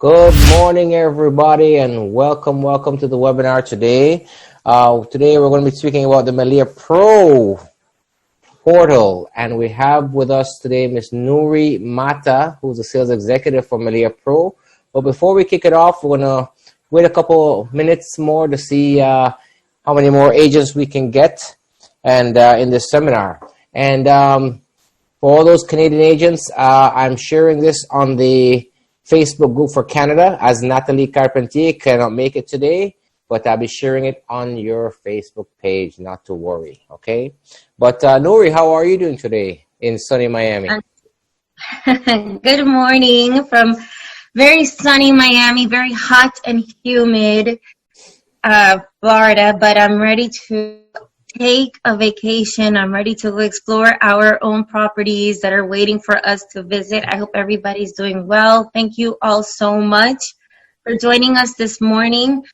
Good morning, everybody, and welcome to the webinar today. Today we're going to be speaking about the MeliáPro portal, and we have with us today Ms. Nuri Mata, who's a sales executive for MeliáPro. But before we kick it off, we're going to wait a couple minutes more to see how many more agents we can get and in this seminar. And for all those Canadian agents, I'm sharing this on the Facebook group for Canada, as Natalie Carpentier cannot make it today, but I'll be sharing it on your Facebook page, not to worry, okay? But Nuri, how are you doing today in sunny Miami? Good morning from very sunny Miami, very hot and humid Florida, but I'm ready to take a vacation. I'm ready to explore our own properties that are waiting for us to visit. I hope everybody's doing well. Thank you all so much for joining us this morning.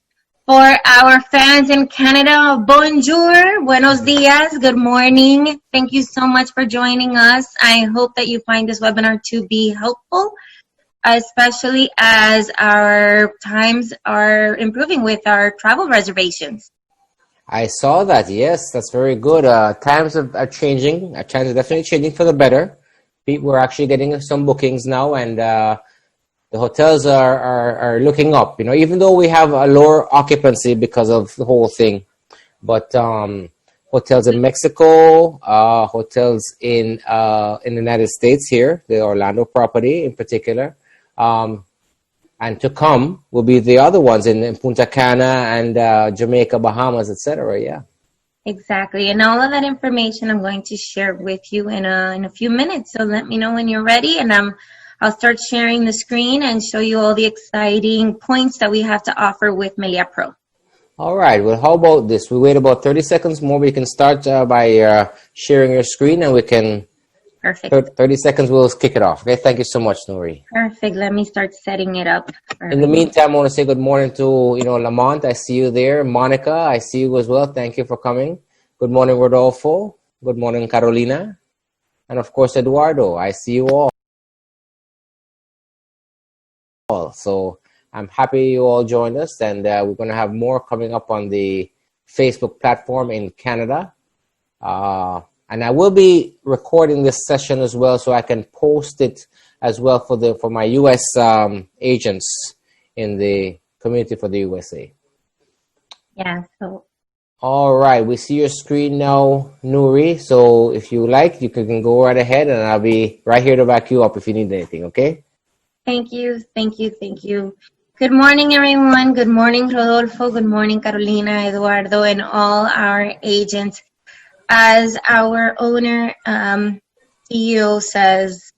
For our fans in Canada, bonjour, buenos dias, good morning. Thank you so much for joining us. I hope that you find this webinar to be helpful, especially as our times are improving with our travel reservations. I saw that. Yes, that's very good. Times are changing. Times are definitely changing for the better. We're actually getting some bookings now, and the hotels are looking up. You know, even though we have a lower occupancy because of the whole thing, but hotels in Mexico, hotels in the United States here, the Orlando property in particular. And to come will be the other ones in Punta Cana and Jamaica, Bahamas, etc. Yeah. Exactly. And all of that information I'm going to share with you in a few minutes. So let me know when you're ready, and I'll start sharing the screen and show you all the exciting points that we have to offer with MeliáPro. All right. Well, how about this? We wait about 30 seconds more. We can start by sharing your screen, and we can... Perfect. 30 seconds, we'll kick it off. Okay, thank you so much, Nuri. Perfect. Let me start setting it up. In the meantime, I want to say good morning to, Lamont. I see you there. Monica, I see you as well. Thank you for coming. Good morning, Rodolfo. Good morning, Carolina. And of course, Eduardo. I see you all. So I'm happy you all joined us, and we're going to have more coming up on the Facebook platform in Canada. And I will be recording this session as well, so I can post it as well for my U.S. agents in the community for the USA. Yeah. So. All right, we see your screen now, Nuri. So if you like, you can go right ahead, and I'll be right here to back you up if you need anything. Okay? Thank you. Good morning, everyone. Good morning, Rodolfo. Good morning, Carolina, Eduardo, and all our agents. As our owner, CEO says,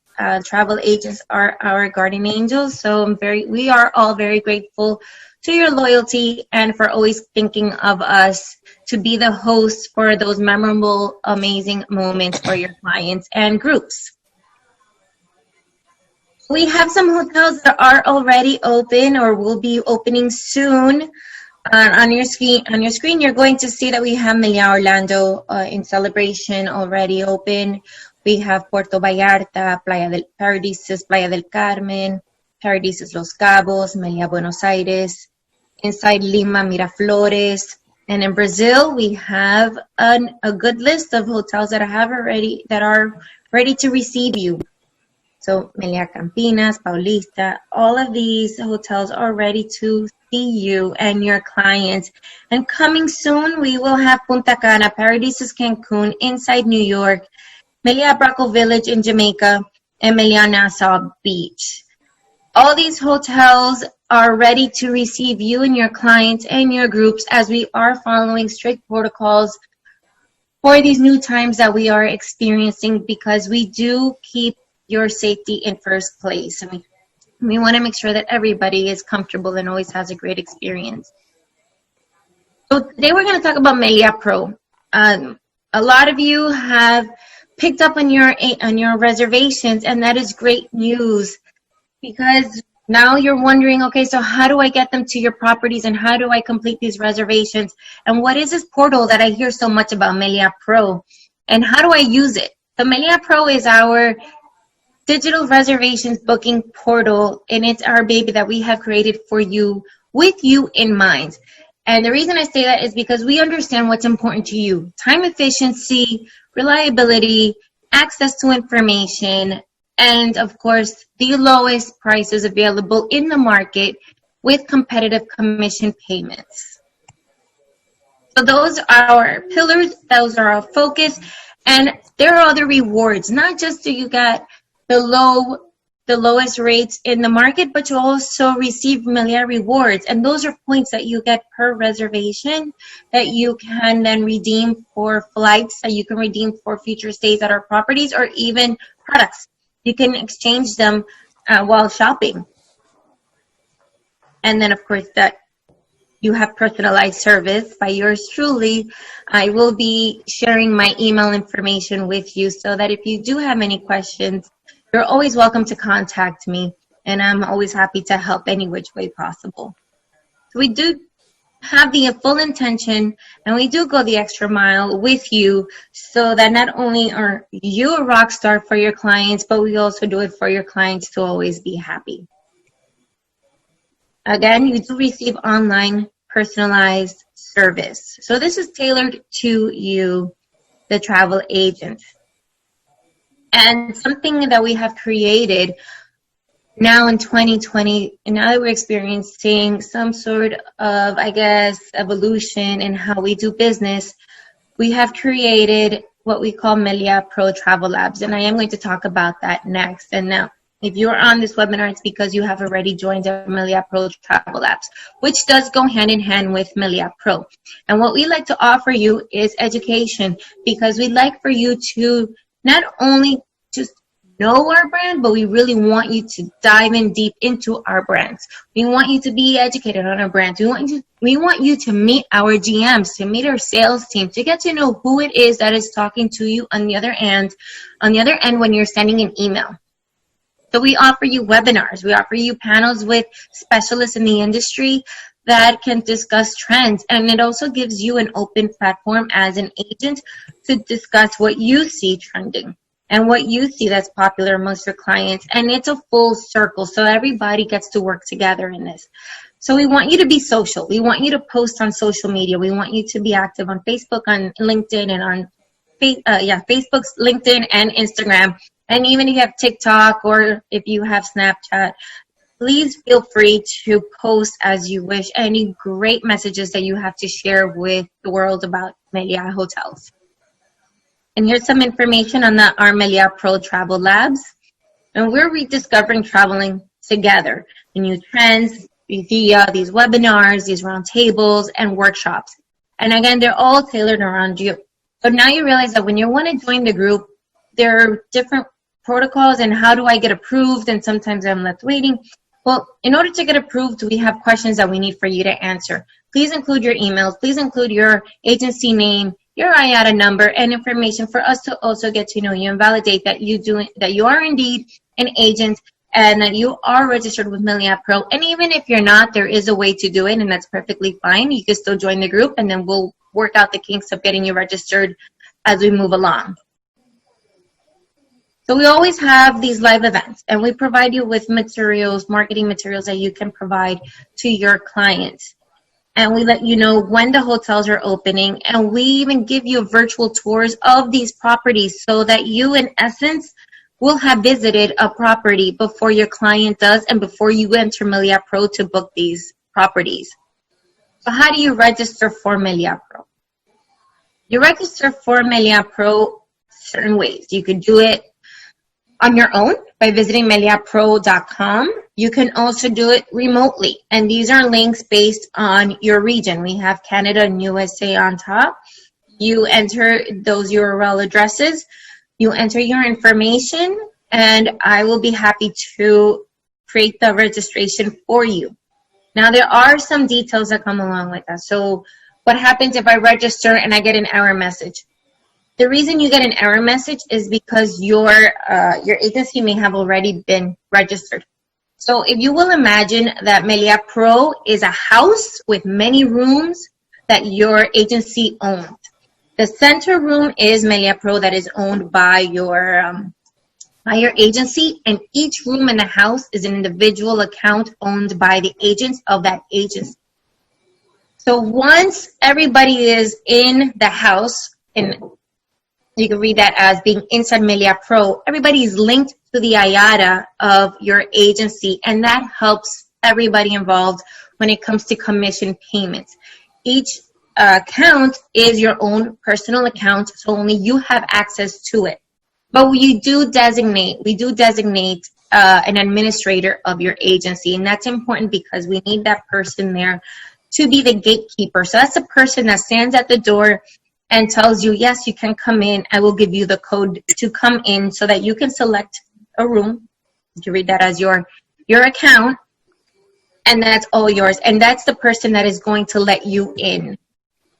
travel agents are our guardian angels. So we are all very grateful to your loyalty and for always thinking of us to be the host for those memorable, amazing moments for your clients and groups. We have some hotels that are already open or will be opening soon. On your screen, you're going to see that we have Meliá Orlando in celebration already open. We have Puerto Vallarta, Playa del Paradisus, Playa del Carmen, Paradisus Los Cabos, Meliá Buenos Aires, inside Lima, Miraflores. And in Brazil, we have a good list of hotels that are ready to receive you. So Meliá Campinas, Paulista, all of these hotels are ready to see you and your clients. And coming soon, we will have Punta Cana, Paradisus Cancun, inside New York, Meliá Braco Village in Jamaica, and Meliá Nassau Beach. All these hotels are ready to receive you and your clients and your groups, as we are following strict protocols for these new times that we are experiencing, because we do keep your safety in first place. We want to make sure that everybody is comfortable and always has a great experience. So today we're going to talk about MeliáPro. A lot of you have picked up on your reservations, and that is great news, because now you're wondering, okay, so how do I get them to your properties, and how do I complete these reservations, and what is this portal that I hear so much about, MeliáPro, and how do I use it? So MeliáPro is our digital reservations booking portal, and it's our baby that we have created for you with you in mind. And the reason I say that is because we understand what's important to you: time efficiency, reliability, access to information, and of course, the lowest prices available in the market with competitive commission payments. So those are our pillars, those are our focus, and there are other rewards. Not just do you get the lowest rates in the market, but you also receive Meliá rewards, and those are points that you get per reservation that you can then redeem for flights, that you can redeem for future stays at our properties, or even products. You can exchange them while shopping. And then, of course, that you have personalized service by yours truly. I will be sharing my email information with you so that if you do have any questions, you're always welcome to contact me, and I'm always happy to help any which way possible. So we do have the full intention, and we do go the extra mile with you so that not only are you a rock star for your clients, but we also do it for your clients to always be happy. Again, you do receive online personalized service. So this is tailored to you, the travel agent. And something that we have created now in 2020, and now that we're experiencing some sort of, I guess, evolution in how we do business, we have created what we call MeliáPro Travel Labs. And I am going to talk about that next. And now, if you're on this webinar, it's because you have already joined our MeliáPro Travel Labs, which does go hand in hand with MeliáPro. And what we like to offer you is education, because we'd like for you to not only just know our brand, but we really want you to dive in deep into our brands. We want you to be educated on our brands. We want you to meet our GMs, to meet our sales team, to get to know who it is that is talking to you on the other end when you're sending an email. So we offer you webinars. We offer you panels with specialists in the industry that can discuss trends. And it also gives you an open platform as an agent to discuss what you see trending and what you see that's popular amongst your clients. And it's a full circle, so everybody gets to work together in this. So we want you to be social. We want you to post on social media. We want you to be active on Facebook, on LinkedIn, and on Facebook, LinkedIn, and Instagram. And even if you have TikTok or if you have Snapchat, please feel free to post as you wish any great messages that you have to share with the world about Meliá Hotels. And here's some information on our MeliáPro Travel Labs. And we're rediscovering traveling together. The new trends via these webinars, these roundtables, and workshops. And again, they're all tailored around you. But now you realize that when you want to join the group, there are different protocols and how do I get approved, and sometimes I'm left waiting. Well, in order to get approved, we have questions that we need for you to answer. Please include your emails. Please include your agency name, your IATA number, and information for us to also get to know you and validate that you are indeed an agent and that you are registered with MeliáPro. And even if you're not, there is a way to do it, and that's perfectly fine. You can still join the group, and then we'll work out the kinks of getting you registered as we move along. So we always have these live events, and we provide you with materials, marketing materials that you can provide to your clients. And we let you know when the hotels are opening, and we even give you virtual tours of these properties so that you, in essence, will have visited a property before your client does and before you enter MeliáPro to book these properties. So how do you register for MeliáPro? You register for MeliáPro certain ways. You could do it on your own by visiting MeliáPro.com. You can also do it remotely, and these are links based on your region. We have Canada and USA on top. You enter those URL addresses, you enter your information, and I will be happy to create the registration for you. Now, there are some details that come along with that. So what happens if I register and I get an error message? The reason you get an error message is because your agency may have already been registered. So if you will imagine that MeliáPro is a house with many rooms that your agency owns. The center room is MeliáPro, that is owned by your by your agency, and each room in the house is an individual account owned by the agents of that agency. So once everybody is in the house, and you can read that as being inside MeliáPro, everybody is linked to the IATA of your agency, and that helps everybody involved when it comes to commission payments. Each account is your own personal account, so only you have access to it. But we do designate an administrator of your agency, and that's important because we need that person there to be the gatekeeper. So that's the person that stands at the door and tells you, yes, you can come in. I will give you the code to come in so that you can select a room. You read that as your account, and that's all yours. And that's the person that is going to let you in.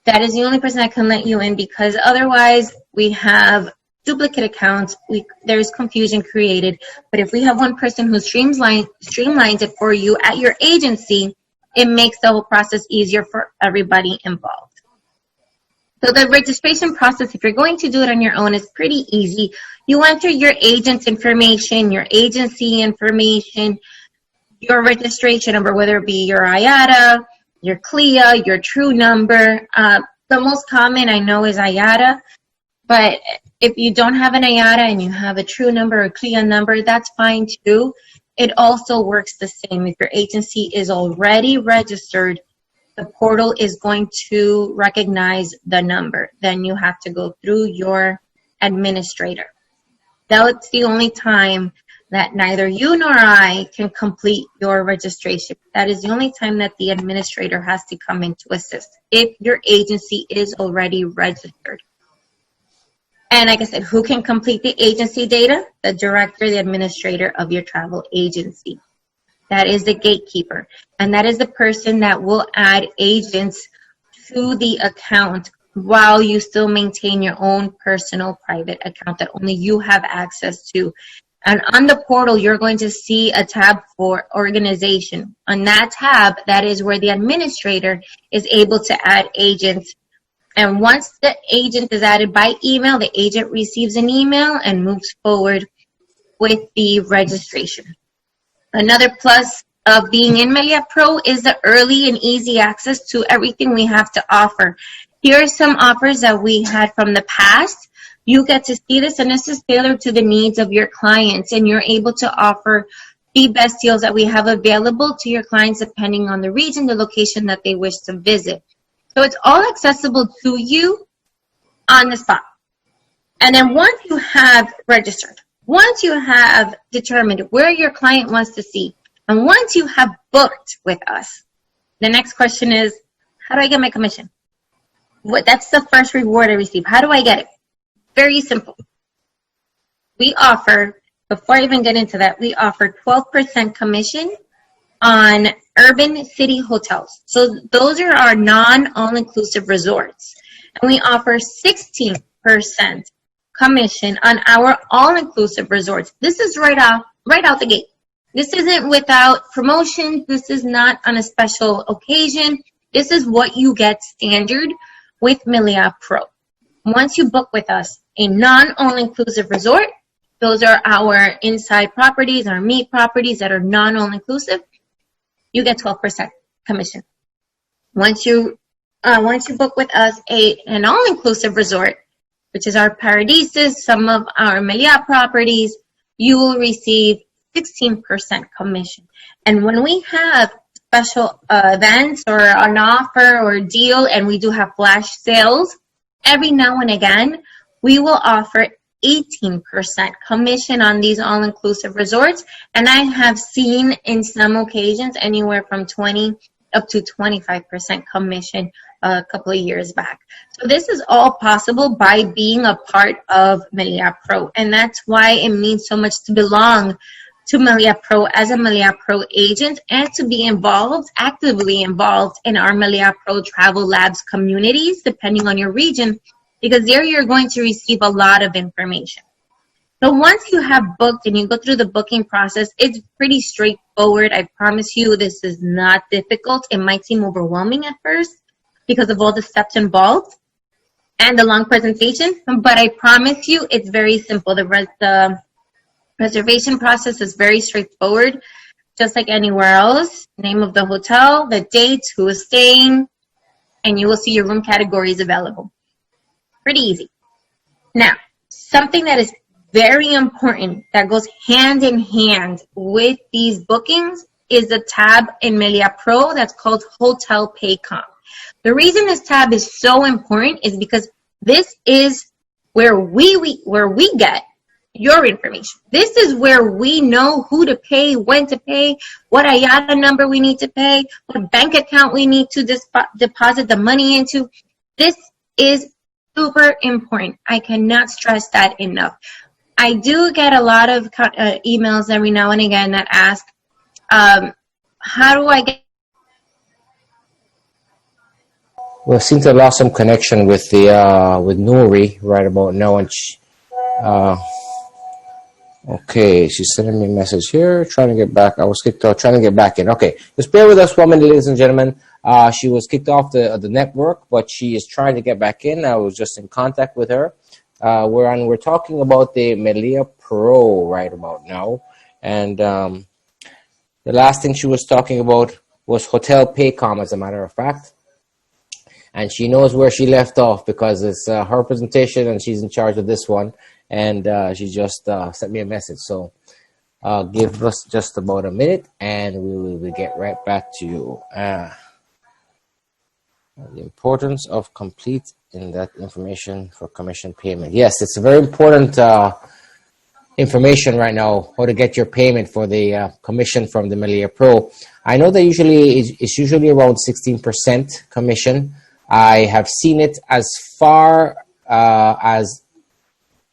That is the only person that can let you in, because otherwise we have duplicate accounts. There's confusion created. But if we have one person who streamlines it for you at your agency, it makes the whole process easier for everybody involved. So the registration process, if you're going to do it on your own, is pretty easy. You enter your agent's information, your agency information, your registration number, whether it be your IATA, your CLIA, your true number. The most common I know is IATA, but if you don't have an IATA and you have a true number or CLIA number, that's fine too. It also works the same. If your agency is already registered, the portal is going to recognize the number. Then you have to go through your administrator. That's the only time that neither you nor I can complete your registration. That is the only time that the administrator has to come in to assist if your agency is already registered. And like I said, who can complete the agency data? The director, the administrator of your travel agency. That is the gatekeeper. And that is the person that will add agents to the account while you still maintain your own personal private account that only you have access to. And on the portal, you're going to see a tab for organization. On that tab, that is where the administrator is able to add agents. And once the agent is added by email, the agent receives an email and moves forward with the registration. Another plus of being in MeliáPro is the early and easy access to everything we have to offer. Here are some offers that we had from the past. You get to see this, and this is tailored to the needs of your clients, and you're able to offer the best deals that we have available to your clients depending on the region, the location that they wish to visit. So it's all accessible to you on the spot. And then once you have registered, once you have determined where your client wants to see, and once you have booked with us, the next question is, how do I get my commission? That's the first reward I receive. How do I get it? Very simple. We offer, before I even get into that, we offer 12% commission on urban city hotels. So those are our non-all-inclusive resorts. And we offer 16% commission on our all-inclusive resorts. This is right out the gate. This isn't without promotion. This is not on a special occasion. This is what you get standard with MeliáPro. Once you book with us a non-all-inclusive resort, those are our inside properties, our meat properties that are non-all-inclusive, you get 12% commission. Once you book with us an all-inclusive resort, which is our Paradises, some of our Meliá properties, you will receive 16% commission. And when we have special events or an offer or a deal, and we do have flash sales, every now and again, we will offer 18% commission on these all-inclusive resorts. And I have seen in some occasions anywhere from 20 up to 25% commission a couple of years back. So this is all possible by being a part of MeliáPro. And that's why it means so much to belong to MeliáPro as a MeliáPro agent and to be involved, actively involved in our MeliáPro Travel Labs communities, depending on your region, because there you're going to receive a lot of information. So once you have booked and you go through the booking process, it's pretty straightforward. I promise you this is not difficult. It might seem overwhelming at first because of all the steps involved and the long presentation, but I promise you it's very simple. The Reservation process is very straightforward, just like anywhere else. Name of the hotel, the dates, who is staying, and you will see your room categories available. Pretty easy. Now, something that is very important that goes hand in hand with these bookings is the tab in MeliáPro that's called Hotel Paycom. The reason this tab is so important is because this is where we get your information. This is where we know who to pay, when to pay, what IATA number we need to pay, what bank account we need to deposit the money into. This is super important. I cannot stress that enough. I do get a lot of emails every now and again that ask, how do I get... We seem to have lost some connection with the with Nuri right about now, and okay, she's sending me a message here, trying to get back. I was kicked off, trying to get back in. Okay, just bear with us 1 minute, ladies and gentlemen. She was kicked off the network, but she is trying to get back in. I was just in contact with her. We're talking about the MeliáPro right about now, and the last thing she was talking about was Hotel Paycom, as a matter of fact. And she knows where she left off because it's her presentation and she's in charge of this one. And she just sent me a message. So give us just about a minute and we will get right back to you. The importance of complete in that information for commission payment. Yes, it's a very important information right now, how to get your payment for the commission from the MeliáPro. I know that it's usually around 16% commission. I have seen it as far as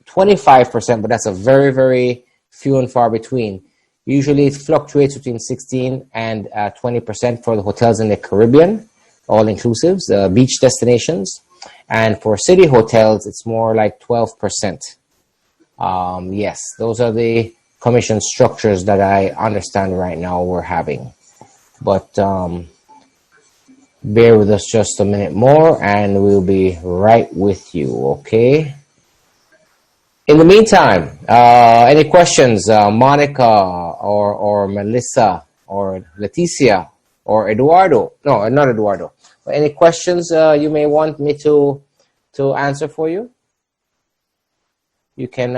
25%, but that's a very, very few and far between. Usually it fluctuates between 16 and 20% for the hotels in the Caribbean, all-inclusives, beach destinations. And for city hotels, it's more like 12%. Yes, those are the commission structures that I understand right now we're having. But bear with us just a minute more and we'll be right with you, okay? In the meantime, any questions, Monica or Melissa or Leticia or Eduardo? No, not Eduardo. But any questions you may want me to answer for you? You can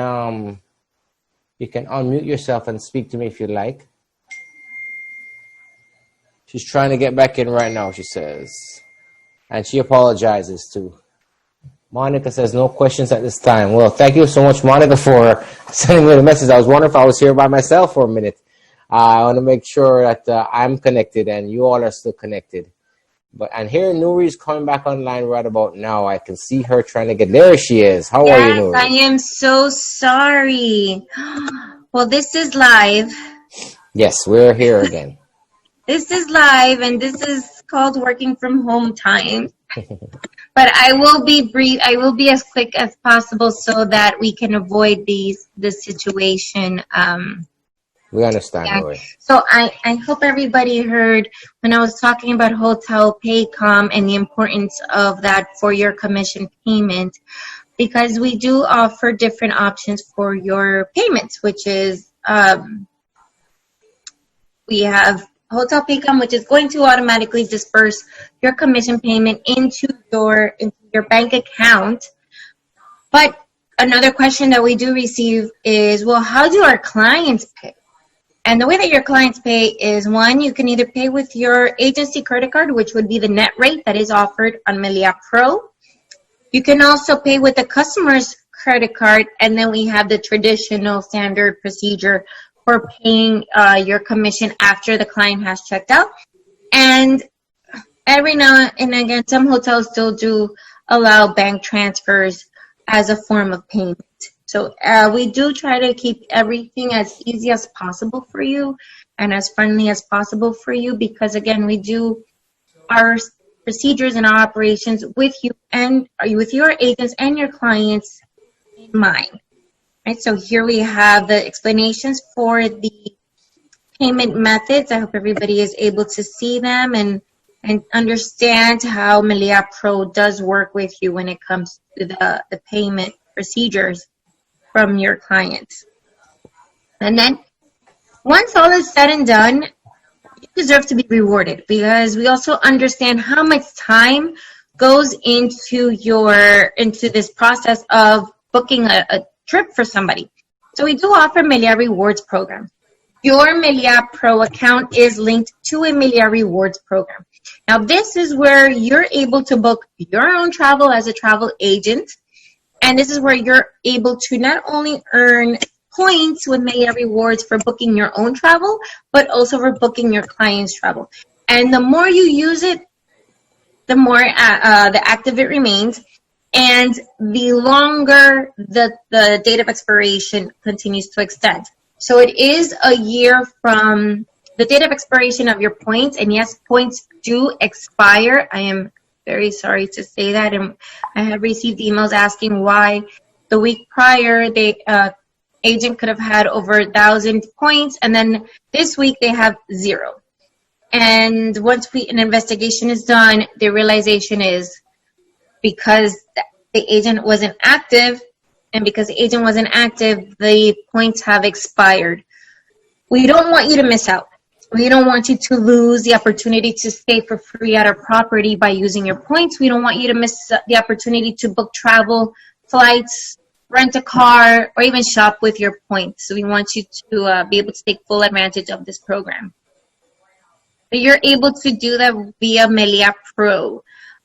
unmute yourself and speak to me if you like. She's trying to get back in right now, she says. And she apologizes too. Monica says, no questions at this time. Well, thank you so much, Monica, for sending me the message. I was wondering if I was here by myself for a minute. I want to make sure that I'm connected and you all are still connected. And here Nuri's coming back online right about now. I can see her trying to get... There she is. How are you, Nuri? I am so sorry. Well, this is live. Yes, we're here again. This is live, and this is called working from home time. But I will be brief. I will be as quick as possible so that we can avoid this situation. We understand. Yeah. So I hope everybody heard when I was talking about Hotel Paycom and the importance of that for your commission payment, because we do offer different options for your payments, which is we have Hotel Paycom, which is going to automatically disperse your commission payment into your bank account. But another question that we do receive is, well, how do our clients pay? And the way that your clients pay is, one, you can either pay with your agency credit card, which would be the net rate that is offered on MeliáPro. You can also pay with the customer's credit card, and then we have the traditional standard procedure for paying your commission after the client has checked out. And every now and again, some hotels still do allow bank transfers as a form of payment. So we do try to keep everything as easy as possible for you and as friendly as possible for you, because again, we do our procedures and our operations with you and with your agents and your clients in mind. Right, so here we have the explanations for the payment methods. I hope everybody is able to see them and understand how MeliáPro does work with you when it comes to the payment procedures from your clients. And then once all is said and done, you deserve to be rewarded, because we also understand how much time goes into this process of booking a trip for somebody. So we do offer Melia Rewards program. Your MeliáPro account is linked to a Melia Rewards program. Now, this is where you're able to book your own travel as a travel agent. And this is where you're able to not only earn points with Melia Rewards for booking your own travel, but also for booking your client's travel. And the more you use it, the more the active it remains, and the longer the date of expiration continues to extend. So it is a year from the date of expiration of your points, and yes, points do expire. I am very sorry to say that, and I have received emails asking why the week prior agent could have had over 1,000 points, and then this week they have 0. And once an investigation is done, the realization is because the agent wasn't active, and because the agent wasn't active, the points have expired. We don't want you to miss out. We don't want you to lose the opportunity to stay for free at our property by using your points. We don't want you to miss the opportunity to book travel, flights, rent a car, or even shop with your points. So we want you to be able to take full advantage of this program. But you're able to do that via MeliáPro.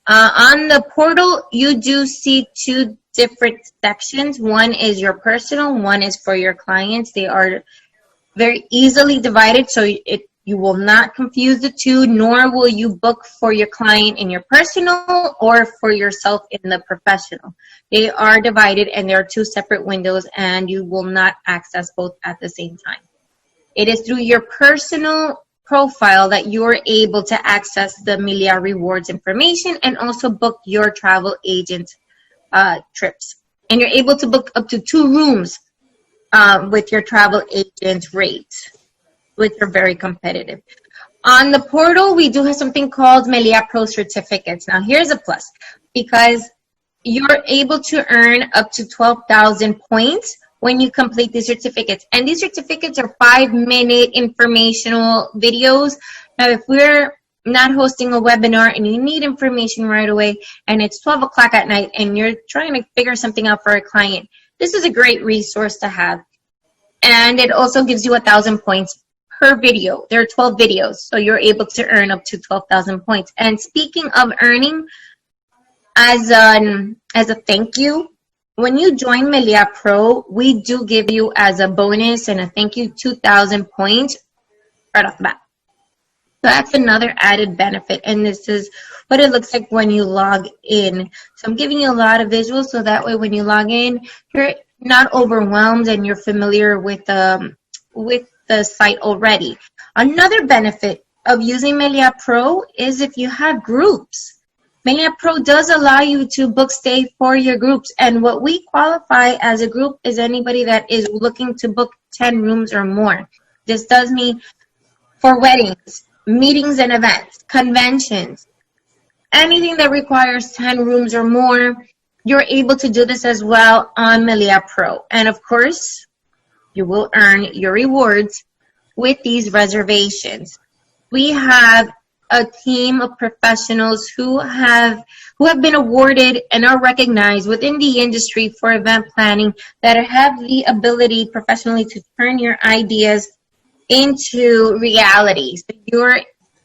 On the portal, you do see 2 different sections. One is your personal, one is for your clients. They are very easily divided, so you will not confuse the two, nor will you book for your client in your personal or for yourself in the professional. They are divided, and there are 2 separate windows, and you will not access both at the same time. It is through your personal profile that you're able to access the Melia Rewards information and also book your travel agent trips. And you're able to book up to 2 rooms with your travel agent rates, which are very competitive. On the portal, we do have something called MeliáPro certificates. Now, here's a plus, because you're able to earn up to 12,000 points when you complete these certificates. And these certificates are 5-minute informational videos. Now, if we're not hosting a webinar and you need information right away, and it's 12 o'clock at night and you're trying to figure something out for a client, this is a great resource to have. And it also gives you 1,000 points per video. There are 12 videos, so you're able to earn up to 12,000 points. And speaking of earning, as a thank you, when you join MeliáPro, we do give you as a bonus and a thank you 2,000 points right off the bat. So that's another added benefit, and this is what it looks like when you log in. So I'm giving you a lot of visuals, so that way when you log in, you're not overwhelmed and you're familiar with the site already. Another benefit of using MeliáPro is if you have groups. MeliáPro does allow you to book stay for your groups, and what we qualify as a group is anybody that is looking to book 10 rooms or more. This does mean for weddings, meetings and events, conventions, anything that requires 10 rooms or more, you're able to do this as well on MeliáPro. And of course, you will earn your rewards with these reservations. We have a team of professionals who have been awarded and are recognized within the industry for event planning, that have the ability professionally to turn your ideas into reality. So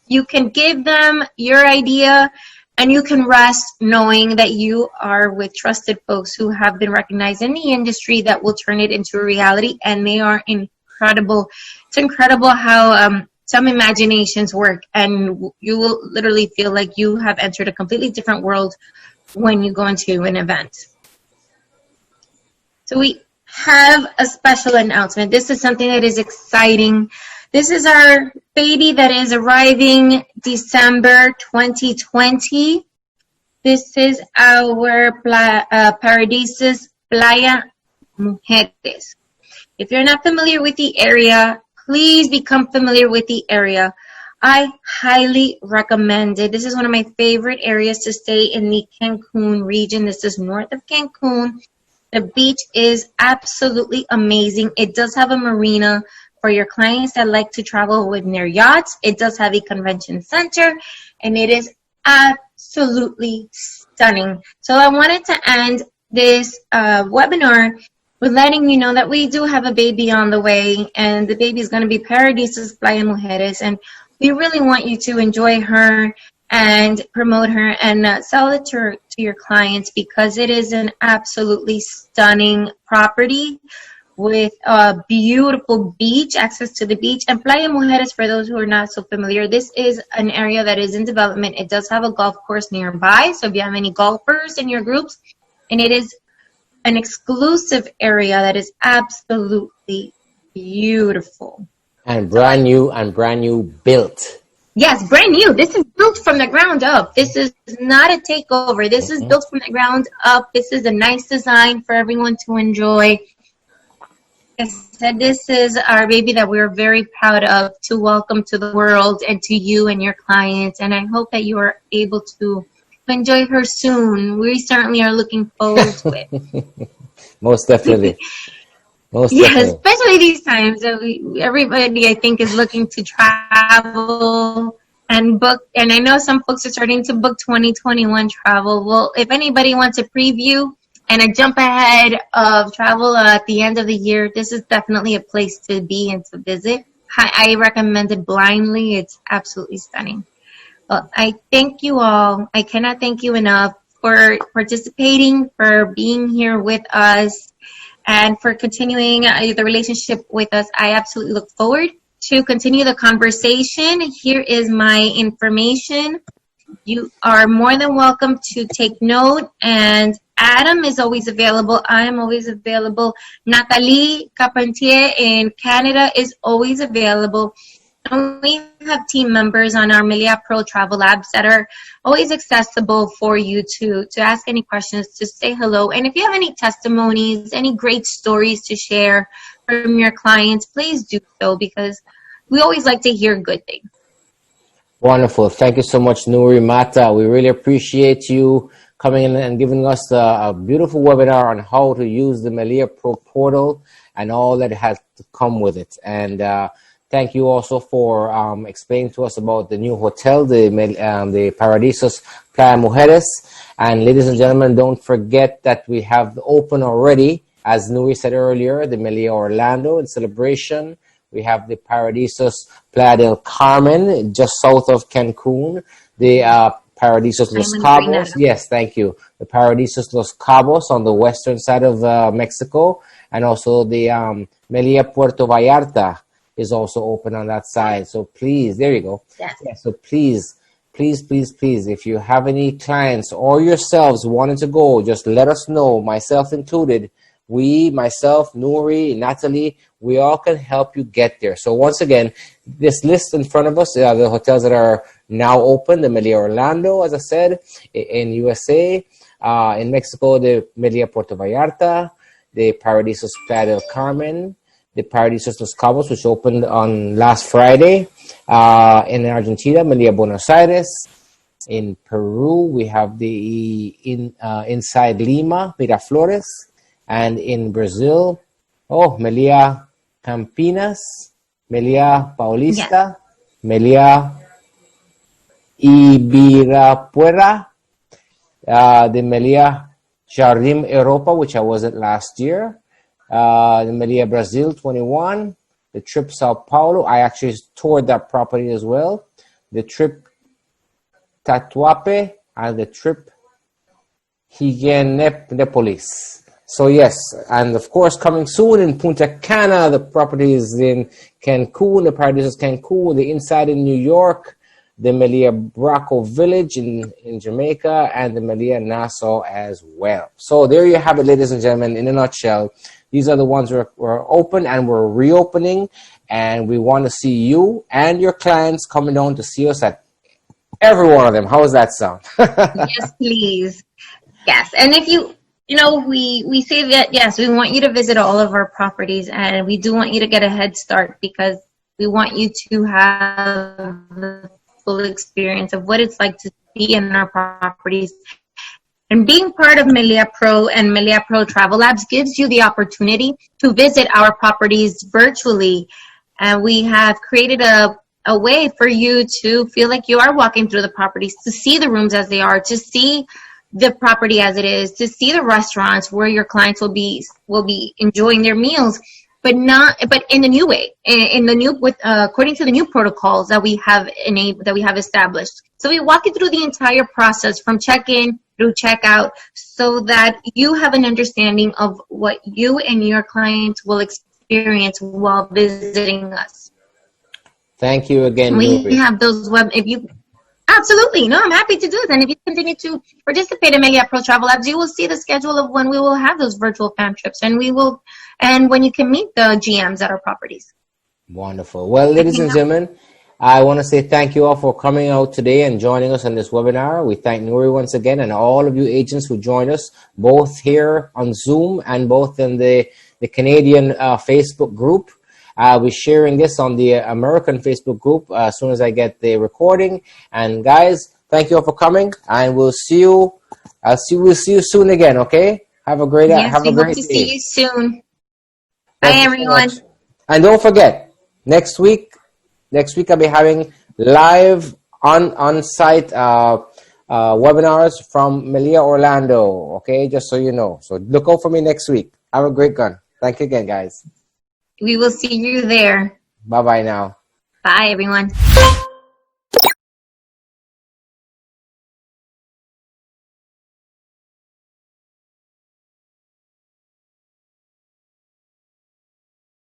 you can give them your idea, and you can rest knowing that you are with trusted folks who have been recognized in the industry that will turn it into a reality, and they are incredible. It's incredible how some imaginations work, and you will literally feel like you have entered a completely different world when you go into an event. So we have a special announcement. This is something that is exciting. This is our baby that is arriving December 2020. This is our Paradisus Playa Mujeres. If you're not familiar with the area, please become familiar with the area. I highly recommend it. This is one of my favorite areas to stay in the Cancun region. This is north of Cancun. The beach is absolutely amazing. It does have a marina for your clients that like to travel with their yachts. It does have a convention center, and it is absolutely stunning. So I wanted to end this webinar with letting you know that we do have a baby on the way, and the baby is going to be Paradisos Playa Mujeres, and we really want you to enjoy her and promote her and sell it to your clients, because it is an absolutely stunning property with a beautiful beach, access to the beach. And Playa Mujeres, for those who are not so familiar, this is an area that is in development. It does have a golf course nearby, so if you have any golfers in your groups, and it is an exclusive area that is absolutely beautiful. And brand new built. Yes, brand new. This is built from the ground up. This is not a takeover. This is built from the ground up. This is a nice design for everyone to enjoy. Like I said, this is our baby that we're very proud of to welcome to the world and to you and your clients. And I hope that you are able to enjoy her soon. We certainly are looking forward to it. Most definitely. Yes, especially these times. Everybody, I think, is looking to travel and book. And I know some folks are starting to book 2021 travel. Well, if anybody wants a preview and a jump ahead of travel at the end of the year, this is definitely a place to be and to visit. I recommend it blindly. It's absolutely stunning. Well, I thank you all. I cannot thank you enough for participating, for being here with us, and for continuing the relationship with us. I absolutely look forward to continue the conversation. Here is my information. You are more than welcome to take note, and Adam is always available. I am always available. Natalie Carpentier in Canada is always available. And we have team members on our MeliáPro Travel Labs that are always accessible for you to ask any questions, to say hello. And if you have any testimonies, any great stories to share from your clients, please do so, because we always like to hear good things. Wonderful. Thank you so much, Nuri Mata. We really appreciate you coming in and giving us a beautiful webinar on how to use the MeliáPro portal and all that has to come with it. And thank you also for explaining to us about the new hotel, the Paradisos Playa Mujeres. And ladies and gentlemen, don't forget that we have open already, as Nuri said earlier, the Melia Orlando in celebration. We have the Paradisos Playa del Carmen, just south of Cancun. The Paradisos Los Cabos. Yes, thank you. The Paradisos Los Cabos on the western side of Mexico. And also the Melia Puerto Vallarta is also open on that side. So please, there you go. Yes. Yeah, so please, if you have any clients or yourselves wanting to go, just let us know, myself included. We, myself, Nuri, Natalie, we all can help you get there. So once again, this list in front of us are the hotels that are now open. The Melia Orlando, as I said, in USA. In Mexico, the Melia Puerto Vallarta, the Paradisos Playa del Carmen, the Paradisos Los Cabos, which opened on last Friday. In Argentina, Melia Buenos Aires. In Peru, we have the inside Lima, Miraflores. And in Brazil, Melia Campinas, Melia Paulista, Melia Ibirapuera, the Melia Jardim Europa, which I was at last year, the Melia Brazil 21, the Trip Sao Paulo. I actually toured that property as well. The Trip Tatuape and the Trip Higienópolis. So yes, and of course coming soon in Punta Cana, the property is in Cancun, the Paradisos Cancun, the inside in New York, the Melia Braco Village in Jamaica, and the Melia Nassau as well. So there you have it, ladies and gentlemen, in a nutshell. These are the ones we're open and we're reopening, and we want to see you and your clients coming down to see us at every one of them. How does that sound? Yes, please. Yes, and if we say that, yes, we want you to visit all of our properties, and we do want you to get a head start, because we want you to have the full experience of what it's like to be in our properties And being part of MeliáPro and MeliáPro Travel Labs gives you the opportunity to visit our properties virtually. And we have created a way for you to feel like you are walking through the properties, to see the rooms as they are, to see the property as it is, to see the restaurants where your clients will be enjoying their meals, but in the new way, in the new according to the new protocols that we have established. So we walk you through the entire process from check-in through checkout, so that you have an understanding of what you and your clients will experience while visiting us. Thank you again, We Nuri. have those absolutely. No, I'm happy to do this. And if you continue to participate in MeliáPro Travel Labs, you will see the schedule of when we will have those virtual fam trips, and when you can meet the GMs at our properties. Wonderful. Well, ladies and gentlemen, I want to say thank you all for coming out today and joining us on this webinar. We thank Nuri once again, and all of you agents who joined us, both here on Zoom and both in the Canadian Facebook group. I'll be sharing this on the American Facebook group as soon as I get the recording. And guys, thank you all for coming, and we'll see you soon again. Okay? Have a great yes, have a we great hope to day. see you soon. Thank Bye, you so everyone. much. And don't forget, next week I'll be having live on-site webinars from Melia Orlando. Okay, just so you know. So look out for me next week. Have a great one. Thank you again, guys. We will see you there. Bye bye now. Bye, everyone.